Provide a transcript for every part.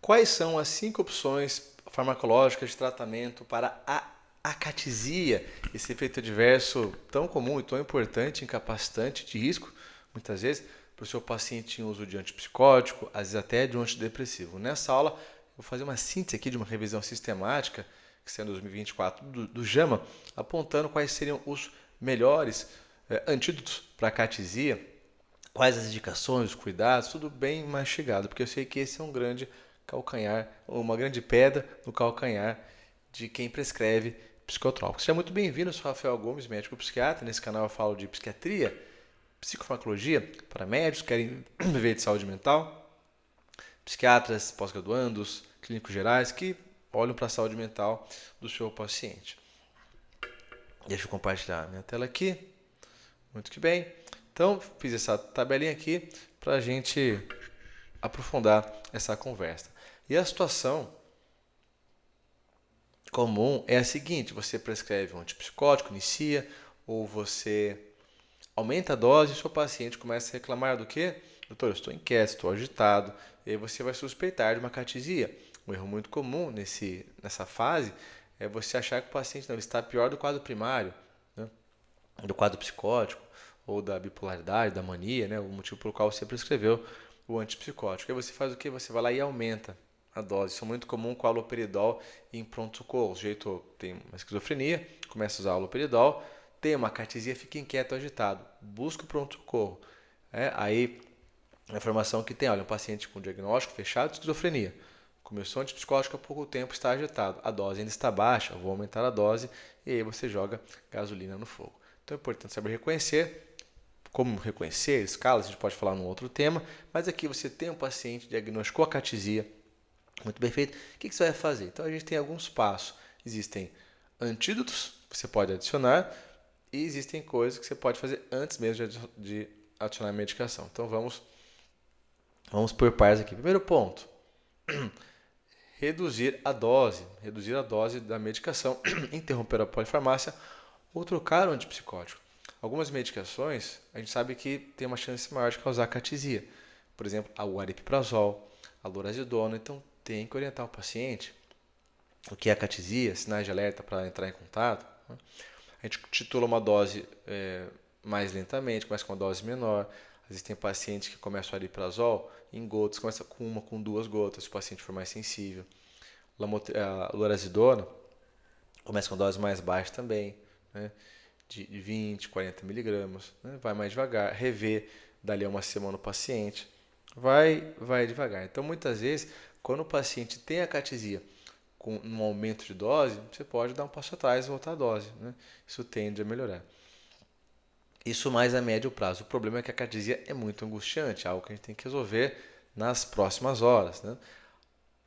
Quais são as 5 opções farmacológicas de tratamento para a acatisia, esse efeito adverso tão comum e tão importante, incapacitante, de risco, muitas vezes, para o seu paciente em uso de antipsicótico, às vezes até de um antidepressivo? Nessa aula, eu vou fazer uma síntese aqui de uma revisão sistemática, que saiu em 2024, do JAMA, apontando quais seriam os melhores antídotos para a acatisia, quais as indicações, os cuidados, tudo bem mastigado, porque eu sei que esse é um grande calcanhar, uma grande pedra no calcanhar de quem prescreve psicotrópicos. Seja muito bem-vindo, eu sou Rafael Gomes, médico psiquiatra. Nesse canal eu falo de psiquiatria, psicofarmacologia para médicos que querem viver de saúde mental, psiquiatras, pós-graduandos, clínicos gerais que olham para a saúde mental do seu paciente. Deixa eu compartilhar minha tela aqui. Muito que bem. Então, fiz essa tabelinha aqui para a gente aprofundar essa conversa. E a situação comum é a seguinte: você prescreve um antipsicótico, inicia, ou você aumenta a dose e o seu paciente começa a reclamar do quê? Doutor, eu estou inquieto, estou agitado. E aí você vai suspeitar de uma acatisia. Um erro muito comum nessa fase é você achar que o paciente não, ele está pior do quadro primário, né? Do quadro psicótico, ou da bipolaridade, da mania, né? O motivo pelo qual você prescreveu o antipsicótico. Aí você faz o quê? Você vai lá e aumenta a dose. Isso é muito comum com a haloperidol em pronto-socorro. O sujeito tem uma esquizofrenia, começa a usar haloperidol, tem uma acatisia, fica inquieto, agitado. Busca o pronto-socorro. Aí, a informação que tem, olha, um paciente com diagnóstico fechado de esquizofrenia. Começou antipsicótico há pouco tempo, está agitado. A dose ainda está baixa, vou aumentar a dose e aí você joga gasolina no fogo. Então é importante saber reconhecer. Como reconhecer, escalas, a gente pode falar num outro tema, mas aqui você tem um paciente diagnosticou acatisia, muito bem feito. O que você vai fazer? Então a gente tem alguns passos. Existem antídotos que você pode adicionar e existem coisas que você pode fazer antes mesmo de adicionar a medicação. Então vamos por partes aqui. Primeiro ponto, reduzir a dose da medicação, interromper a polifarmácia ou trocar o antipsicótico. Algumas medicações a gente sabe que tem uma chance maior de causar acatisia. Por exemplo, o aripiprazol, a lorazidona. Então tem que orientar o paciente o que é acatisia, sinais de alerta para entrar em contato. A gente titula uma dose mais lentamente, começa com uma dose menor. Às vezes tem pacientes que começam o aripiprazol em gotas, começa com uma, com 2 gotas, se o paciente for mais sensível. A lorazidona começa com dose mais baixa também, né? De 20, 40 miligramas, né? Vai mais devagar, rever dali a uma semana o paciente, vai devagar. Então, muitas vezes, quando o paciente tem acatisia com um aumento de dose, você pode dar um passo atrás e voltar a dose, né? Isso tende a melhorar. Isso mais a médio prazo. O problema é que a acatisia é muito angustiante, algo que a gente tem que resolver nas próximas horas, né?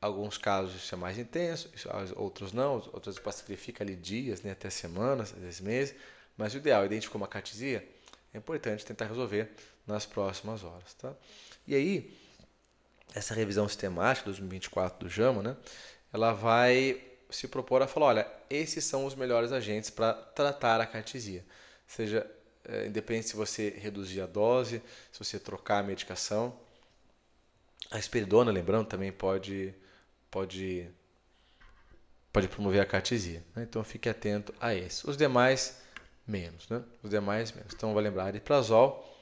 Alguns casos isso é mais intenso, outros não, outros fica ali dias, né, até semanas, às vezes meses, mas o ideal, identificou uma acatisia, é importante tentar resolver nas próximas horas. Tá? E aí, essa revisão sistemática 2024 do JAMA, né, ela vai se propor a falar, olha, esses são os melhores agentes para tratar a acatisia, seja independente se você reduzir a dose, se você trocar a medicação. A risperidona, lembrando, também pode promover a acatisia, né? Então fique atento a esse. Os demais, menos, né? Os demais, menos. Então vai lembrar ariprazol,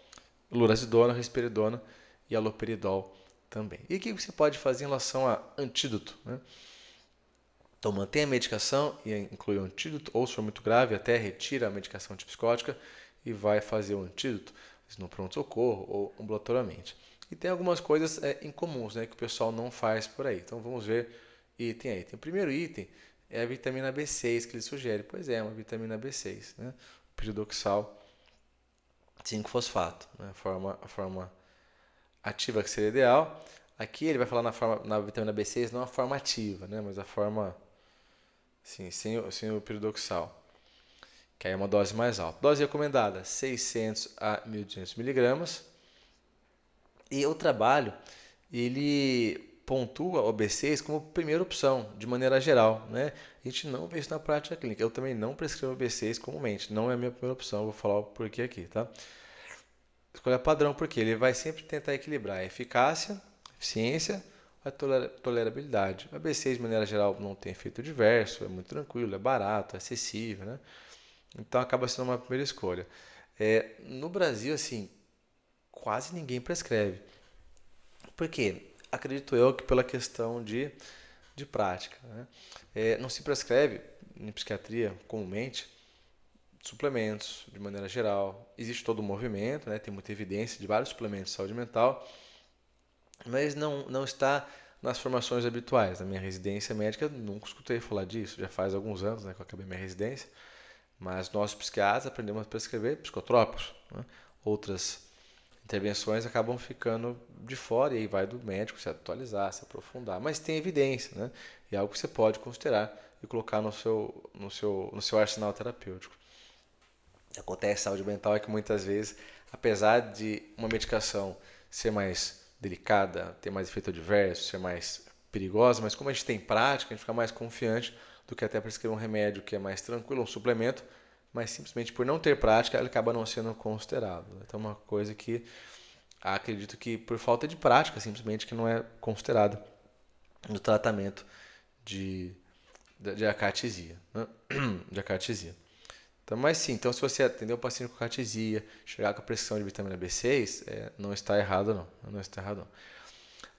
lurazidona, risperidona e aloperidol também. E o que você pode fazer em relação a antídoto, né? Então mantém a medicação e inclui o antídoto, ou se for muito grave, até retira a medicação antipsicótica e vai fazer o antídoto no pronto-socorro ou ambulatoriamente. E tem algumas coisas incomuns, né, que o pessoal não faz por aí. Então vamos ver item a item. O primeiro item é a vitamina B6 que ele sugere. Pois é, uma vitamina B6, né? O piridoxal 5-fosfato, né? A forma ativa que seria ideal. Aqui ele vai falar na vitamina B6, não a forma ativa, né? Mas a forma sem o piridoxal, que aí é uma dose mais alta. Dose recomendada, 600 a 1.200 miligramas. E o trabalho, ele pontua o B6 como primeira opção, de maneira geral, né? A gente não vê isso na prática clínica. Eu também não prescrevo B6 comumente, não é a minha primeira opção, vou falar o porquê aqui, tá? Escolha padrão, porque ele vai sempre tentar equilibrar a eficácia, eficiência, a tolerabilidade. O AB6, de maneira geral, não tem efeito adverso, é muito tranquilo, é barato, é acessível, né? Então acaba sendo uma primeira escolha. No Brasil, assim, quase ninguém prescreve. Por quê? Acredito eu que pela questão de prática, né? Não se prescreve em psiquiatria comumente suplementos de maneira geral. Existe todo um movimento, né? Tem muita evidência de vários suplementos de saúde mental, mas não está nas formações habituais. Na minha residência médica, nunca escutei falar disso. Já faz alguns anos, né, que eu acabei minha residência, mas nós psiquiatras aprendemos a prescrever psicotrópicos, né? Outras intervenções acabam ficando de fora e aí vai do médico se atualizar, se aprofundar. Mas tem evidência, né? E é algo que você pode considerar e colocar no seu arsenal terapêutico. Acontece saúde mental é que muitas vezes, apesar de uma medicação ser mais delicada, ter mais efeito adverso, ser mais perigosa, mas como a gente tem prática, a gente fica mais confiante do que até prescrever um remédio que é mais tranquilo, um suplemento, mas simplesmente por não ter prática, ele acaba não sendo considerado. Então, é uma coisa que acredito que por falta de prática, simplesmente que não é considerado no tratamento de, de acartisia, né? De acartisia. Então, mas sim, então se você atender o paciente com cartesia, chegar com a prescrição de vitamina B6, não está errado não. Não está errado não.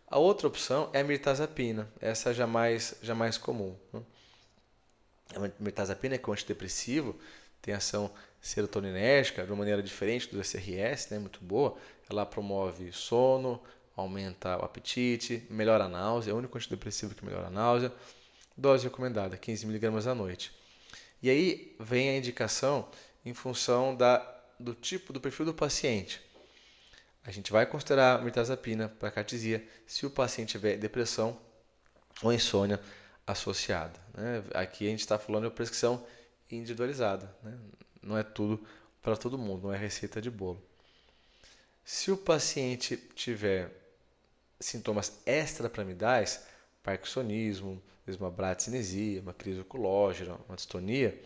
A outra opção é a mirtazapina. Essa já mais comum, né? A mirtazapina, que é um antidepressivo, tem ação serotoninérgica de uma maneira diferente do SRS, né? Muito boa. Ela promove sono, aumenta o apetite, melhora a náusea, é o único antidepressivo que melhora a náusea. Dose recomendada, 15 mg à noite. E aí vem a indicação em função do tipo, do perfil do paciente. A gente vai considerar a mirtazapina para cartesia se o paciente tiver depressão ou insônia associada, né? Aqui a gente está falando de prescrição individualizada, né? Não é tudo para todo mundo, não é receita de bolo. Se o paciente tiver sintomas extrapiramidais, parkinsonismo, uma bradicinesia, uma crise oculógena, uma distonia,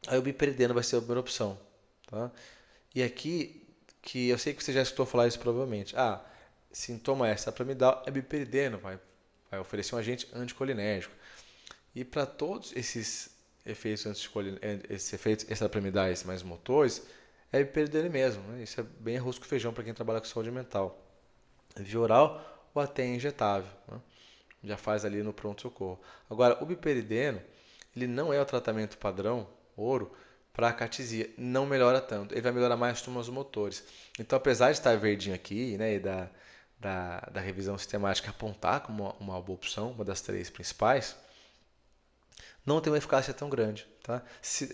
aí o biperideno vai ser a primeira opção, tá? E aqui, que eu sei que você já escutou falar isso provavelmente. Sintoma extrapiramidal é biperideno, vai oferecer um agente anticolinérgico. E para todos esses efeitos extrapiramidais mais motores, é biperideno mesmo, né? Isso é bem arroz com feijão para quem trabalha com saúde mental. Via oral ou até injetável, né? Já faz ali no pronto-socorro. Agora, o biperideno, ele não é o tratamento padrão, ouro, para a acartisia. Não melhora tanto. Ele vai melhorar mais os sintomas motores. Então, apesar de estar verdinho aqui, né, e da revisão sistemática apontar como uma boa opção, uma das três principais, não tem uma eficácia tão grande. Tá?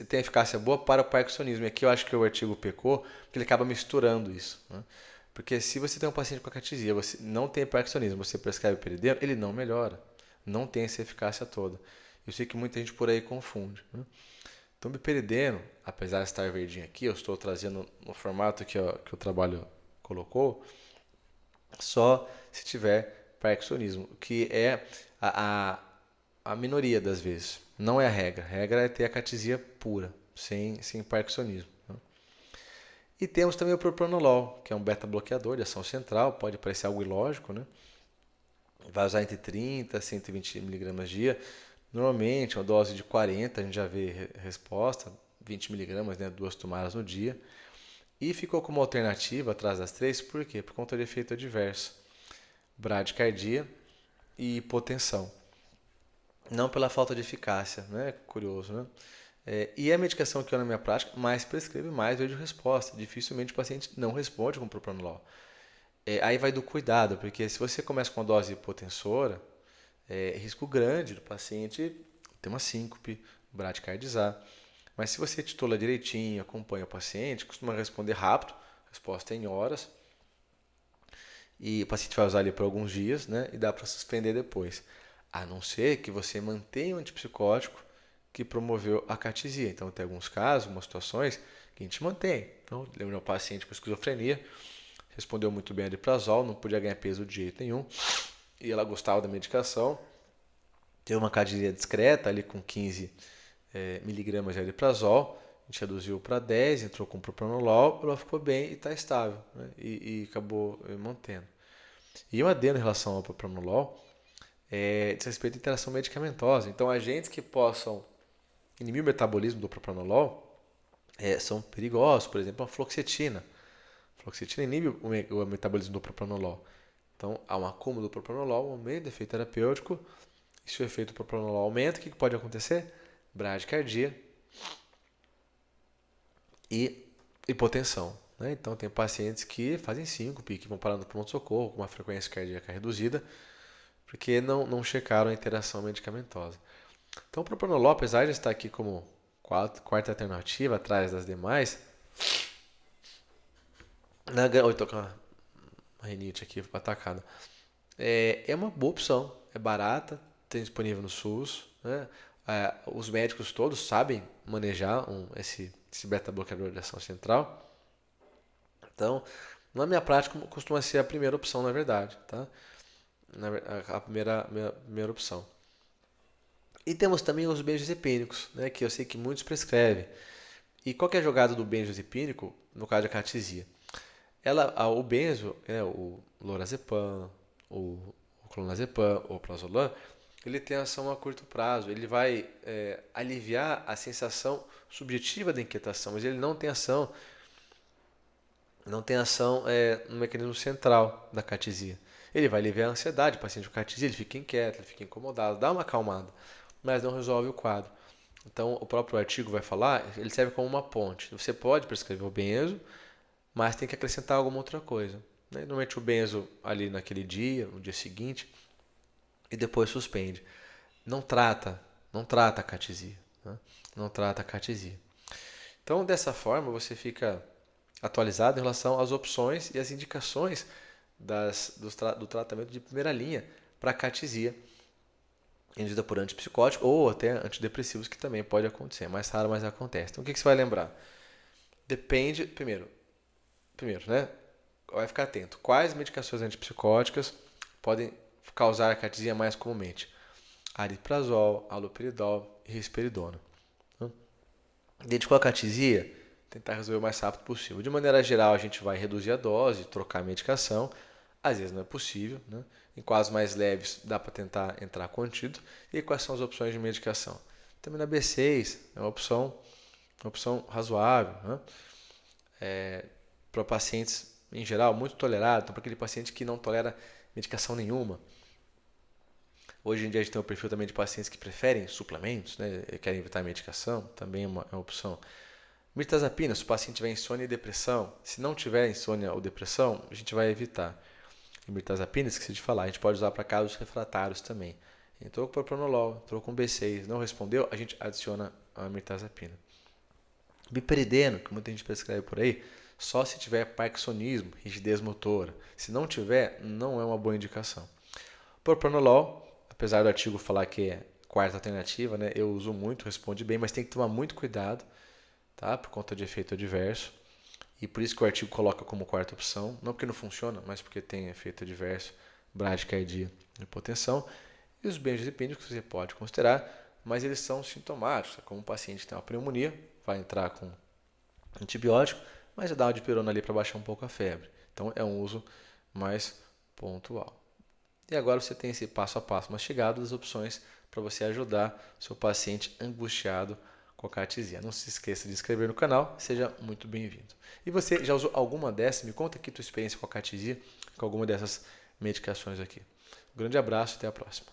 Tem eficácia boa para o parkinsonismo. E aqui eu acho que o artigo pecou, porque ele acaba misturando isso, né? Porque se você tem um paciente com acartisia, você não tem parkinsonismo, você prescreve perideno, ele não melhora. Não tem essa eficácia toda. Eu sei que muita gente por aí confunde, né? Então, o biperideno, apesar de estar verdinho aqui, eu estou trazendo no formato que o trabalho colocou, só se tiver parkinsonismo, que é a minoria das vezes. Não é a regra. A regra é ter acartisia pura, sem parkinsonismo, né? E temos também o propranolol, que é um beta-bloqueador de ação central, pode parecer algo ilógico, né? Vai usar entre 30 e 120 mg dia. Normalmente, uma dose de 40, a gente já vê resposta, 20 mg, né? 2 tomadas no dia. E ficou como alternativa atrás das três, por quê? Por conta de efeito adverso. Bradicardia e hipotensão. Não pela falta de eficácia, né? Curioso, né? E a medicação que eu na minha prática mais prescrevo, mais vejo resposta. Dificilmente o paciente não responde com propranolol. Aí vai do cuidado, porque se você começa com uma dose hipotensora, é risco grande do paciente ter uma síncope, bradicardizar. Mas se você titula direitinho, acompanha o paciente, costuma responder rápido, resposta em horas, e o paciente vai usar ali por alguns dias, né? E dá para suspender depois. A não ser que você mantenha o antipsicótico que promoveu a cartisia. Então, tem alguns casos, algumas situações que a gente mantém. Então, lembra um paciente com esquizofrenia, respondeu muito bem a aliprazol, não podia ganhar peso de jeito nenhum, e ela gostava da medicação, teve uma cartisia discreta ali com 15 miligramas de aliprazol, a gente reduziu para 10, entrou com propranolol, ela ficou bem e está estável, né? E acabou mantendo. E um adendo em relação ao propranolol diz respeito à interação medicamentosa. Então, agentes que possam inibir o metabolismo do propranolol são perigosos, por exemplo, a fluoxetina. A fluoxetina inibe o metabolismo do propranolol. Então, há um acúmulo do propranolol, um aumento do efeito terapêutico. E se o efeito do propranolol aumenta, o que pode acontecer? Bradicardia e hipotensão. Né? Então, tem pacientes que fazem síncope, que vão parar no pronto-socorro com uma frequência cardíaca reduzida, porque não checaram a interação medicamentosa. Então, o propranolol, apesar de estar aqui como quarta alternativa, atrás das demais, estou com uma rinite aqui atacada. É uma boa opção, é barata, tem disponível no SUS, né? Os médicos todos sabem manejar esse beta-bloqueador de ação central. Então, na minha prática, costuma ser a primeira opção, na verdade, tá? A primeira opção. E temos também os benzodiazepínicos, né, que eu sei que muitos prescrevem. E qual que é a jogada do benzodiazepínico no caso da acatesia? O benzo, o lorazepam, o clonazepam, o prazolam, ele tem ação a curto prazo. Ele vai aliviar a sensação subjetiva da inquietação, mas ele não tem ação no mecanismo central da acatesia. Ele vai aliviar a ansiedade, o paciente com acatesia, ele fica inquieto, ele fica incomodado, dá uma acalmada, mas não resolve o quadro. Então, o próprio artigo vai falar, ele serve como uma ponte. Você pode prescrever o benzo, mas tem que acrescentar alguma outra coisa. Né? Normalmente o benzo ali naquele dia, no dia seguinte, e depois suspende. Não trata a acatesia. Né? Não trata a acatesia. Então, dessa forma, você fica atualizado em relação às opções e às indicações do tratamento de primeira linha para acatesia, induzida por antipsicótico ou até antidepressivos, que também pode acontecer. É mais raro, mas acontece. Então, o que você vai lembrar? Depende, primeiro, né? Vai ficar atento. Quais medicações antipsicóticas podem causar acatesia mais comumente? Ariprazol, haloperidol e risperidona. Identificou a acatesia? Tentar resolver o mais rápido possível. De maneira geral, a gente vai reduzir a dose, trocar a medicação. Às vezes não é possível, né? Em casos mais leves, dá para tentar entrar contido. E quais são as opções de medicação? Vitamina B6 é uma opção razoável, né? Para pacientes, em geral, muito tolerados. Então, para aquele paciente que não tolera medicação nenhuma. Hoje em dia, a gente tem o perfil também de pacientes que preferem suplementos, né? Querem evitar a medicação, também é uma opção. Mirtazapina, se o paciente tiver insônia e depressão. Se não tiver insônia ou depressão, a gente vai evitar. E mirtazapina, esqueci de falar, a gente pode usar para casos refratários também. Entrou com propranolol, entrou com B6, não respondeu, a gente adiciona a mirtazapina. Biperideno, que muita gente prescreve por aí, só se tiver parkinsonismo, rigidez motora. Se não tiver, não é uma boa indicação. Propranolol, apesar do artigo falar que é quarta alternativa, né, eu uso muito, responde bem, mas tem que tomar muito cuidado, tá, por conta de efeito adverso. E por isso que o artigo coloca como quarta opção, não porque não funciona, mas porque tem efeito adverso, bradicardia e hipotensão. E os benzodiazepínicos você pode considerar, mas eles são sintomáticos. Como o paciente tem uma pneumonia, vai entrar com antibiótico, mas já dá uma dipirona ali para baixar um pouco a febre. Então é um uso mais pontual. E agora você tem esse passo a passo mastigado das opções para você ajudar seu paciente angustiado com a acatesia. Não se esqueça de se inscrever no canal, seja muito bem-vindo. E você já usou alguma dessas? Me conta aqui a tua experiência com a acatesia, com alguma dessas medicações aqui. Um grande abraço e até a próxima.